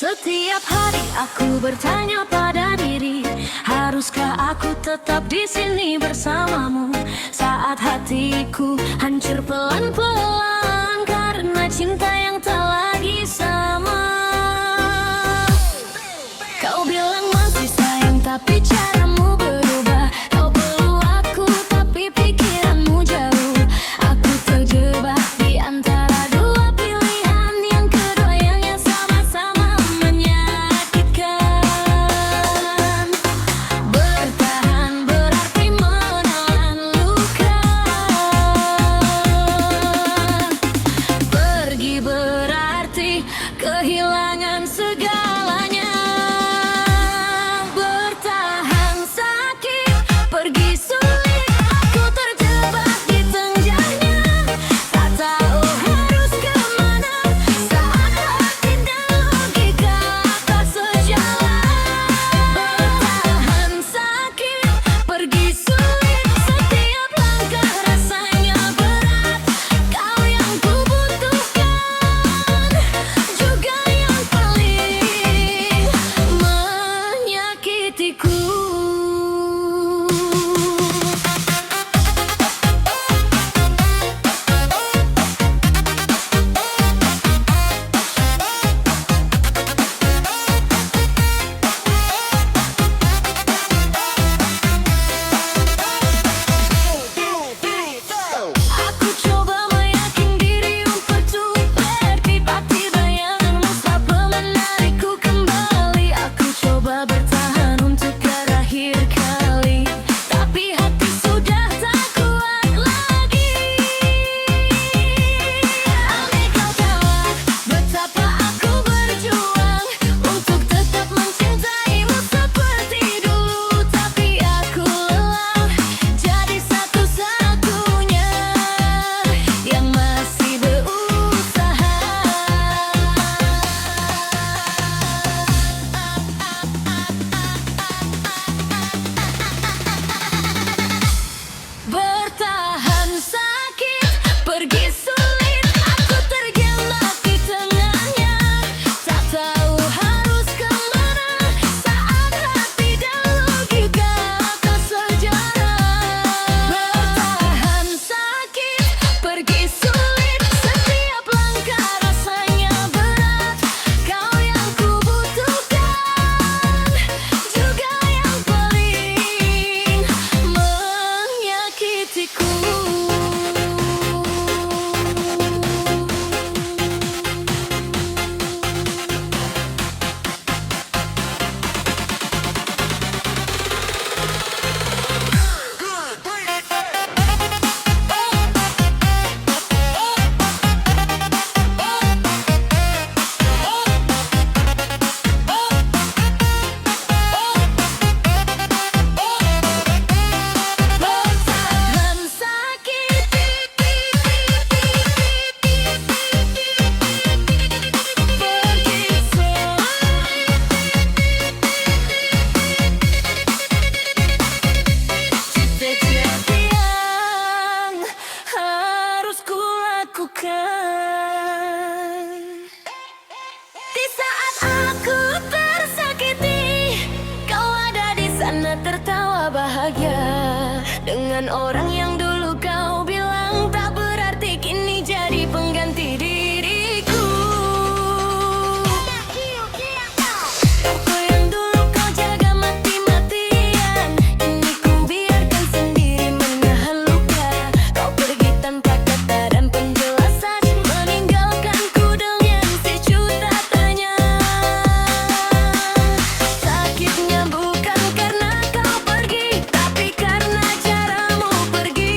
Setiap hari aku bertanya pada diri, haruskah aku tetap di sini bersamamu saat hatiku hancur pelan-pelan karena cinta yang tak lagi sama. Kau bilang masih sayang tapi caramu berubah. Kau perlu aku tapi pikiranmu jauh. Aku terjebak di antara dua pilihan, yang keduanya sama-sama menyakitkan. Bertahan berarti menelan luka, pergi berarti kehilangan segalanya. Bertahan sakit, pergi sulit, aku terjebak di tengahnya. Tak tahu harus kemana saat hati dan logika tak sejalan. Bertahan sakit, pergi sulit, setiap langkah rasanya berat. Kau yang ku butuhkan, juga yang paling menyakitiku. Aku coba meyakinkan diri untuk tiba-tiba bayanganmu selalu menarikku kembali. Aku coba bertahan untuk terakhir kali, tapi hati sudah tak kuat lagi. Andai kau tahu betapa aku berjuang untuk tetap mencintaimu seperti dulu, tapi aku lelah jadi satu-satunya yang masih berusaha. Bertahan sakit, pergi sulit, aku terjebak di tengahnya. Tak tahu harus kemana saat hati dan logika tak sejalan. Bertahan sakit, pergi sulit, setiap langkah rasanya berat. Kau yang ku butuhkan, juga yang paling menyakitiku. Bertahan sakit, pergi sulit, setiap yang harus ku lakukan. Di saat aku tersakiti, kau ada di sana tertawa bahagia dengan orang yang dulu kau bilang tak berarti, kini jadi pengganti diriku. Aku yang dulu kau jaga mati-matian, ini ku biarkan sendiri menahan luka. Kau pergi tanpa kata dan penjelasan, meninggalkanku dengan sejuta tanya. Sakitnya bukan karena kau pergi, tapi karena caramu pergi.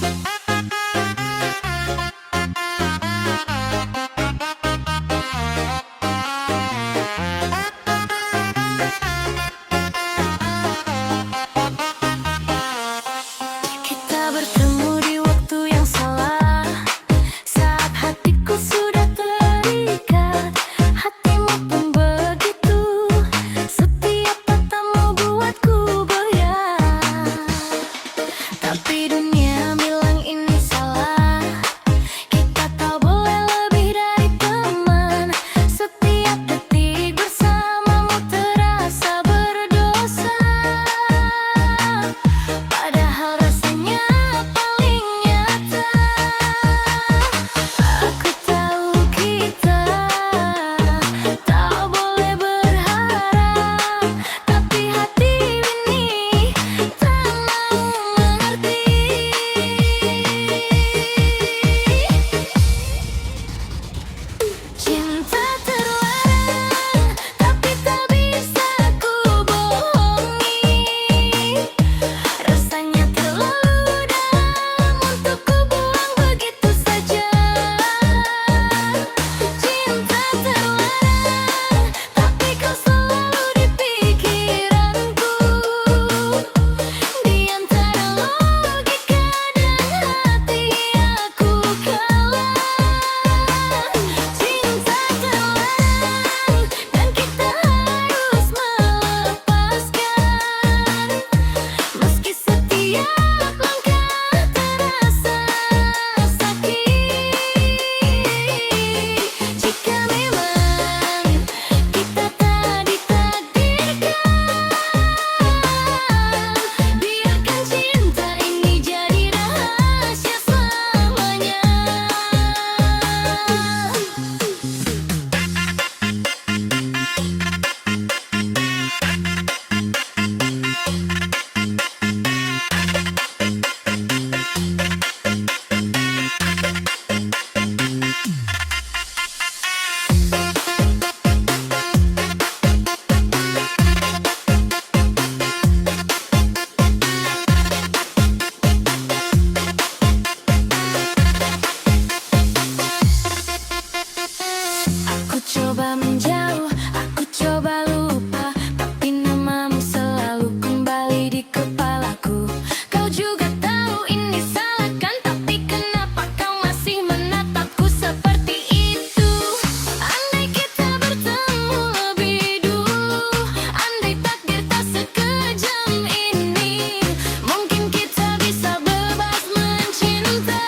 Kita bertemu di waktu yang salah, saat hatiku sudah terikat. Hatimu pun begitu, setiap katamu buatku goyah. Tapi dunia bilang ini salah, kita tak boleh lebih dari teman. Setiap detik bersamamu terasa berdosa, padahal rasanya paling nyata. Aku tahu kita tak boleh berharap, tapi hati ini tak mau mengerti. Cinta terlarang, tapi tak bisa ku bohongi. Rasanya terlalu dalam untuk ku buang begitu saja. Cinta terlarang, tapi kau selalu di pikiranku. Di antara logika dan hati aku kalah. Cinta terlarang, dan kita harus melepaskan. Meski setiap langkah terasa sakit. Jika memang kita tak ditakdirkan, biarkan cinta ini jadi rahasia selamanya. Aku coba menjauh, aku coba lupa, tapi namamu selalu kembali di kepalaku. Kau juga tahu ini salah kan, tapi kenapa kau masih menatapku seperti itu? Andai kita bertemu lebih dulu, andai takdir tak sekejam ini, mungkin kita bisa bebas mencinta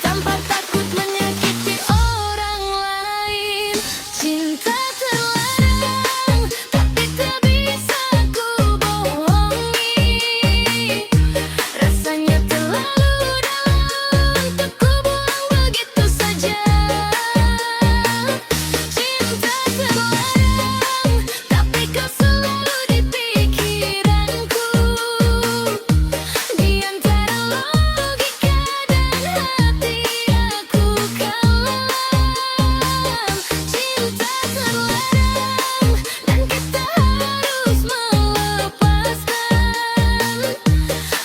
tanpa takut menyakiti orang lain. Cinta terlarang, tapi tak bisa ku bohongi. Rasanya terlalu dalam untuk ku buang begitu saja. Cinta terlarang, tapi kau selalu di pikiranku. Di antara logika dan hati aku kalah. Cinta terlarang, dan kita harus melepaskan.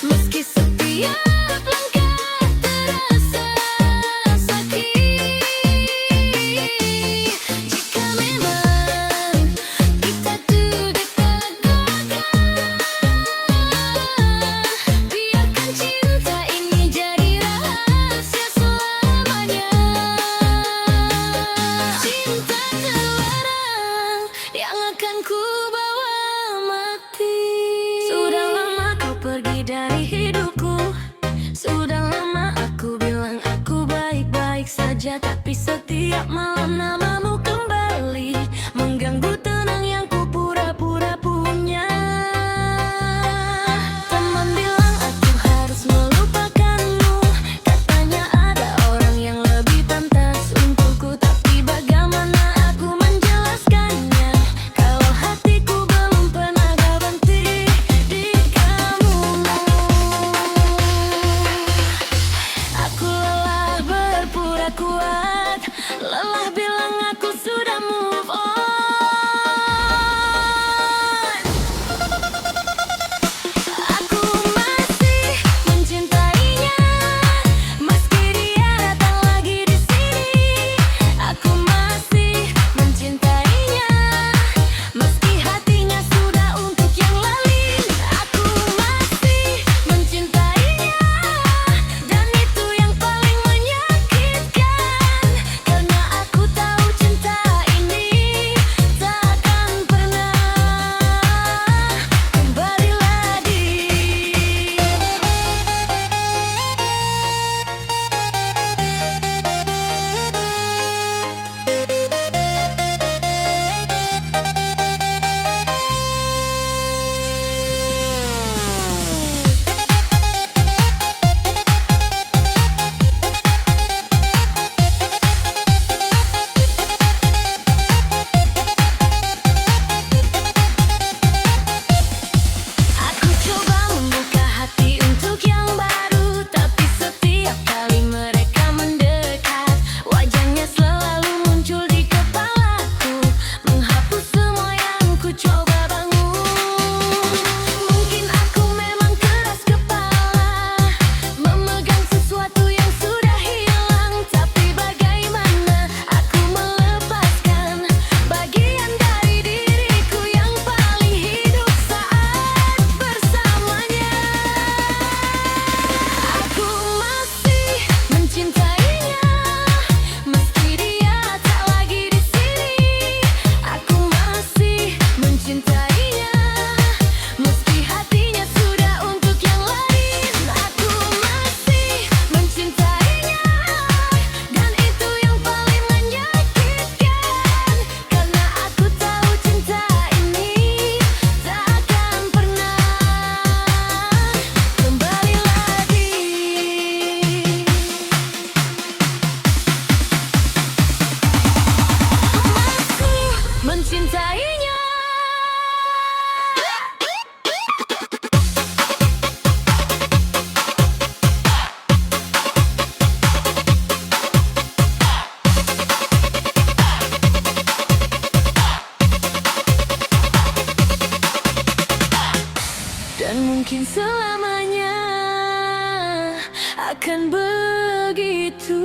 Meski setiap langkah terasa sakit. Jika memang kita tuh ditakdirkan, biarkan cinta ini jadi rahasia selamanya. Cinta terlarang yang akan ku bawa mati. Sudah lama kau pergi dari hidupku, sudah lama aku bilang aku baik-baik saja, tapi setiap malam namamu kembali mengganggu tenang yang ku pura-pura punya. Teman bilang aku harus melupakanmu, katanya ada orang yang lebih pantas untukku, tapi bagaimana aku menjelaskannya kalau hatiku belum pernah berhenti di kamu. Aku lelah berpura kuat, lelah bilang aku menyukainya. Dan mungkin selamanya akan begitu.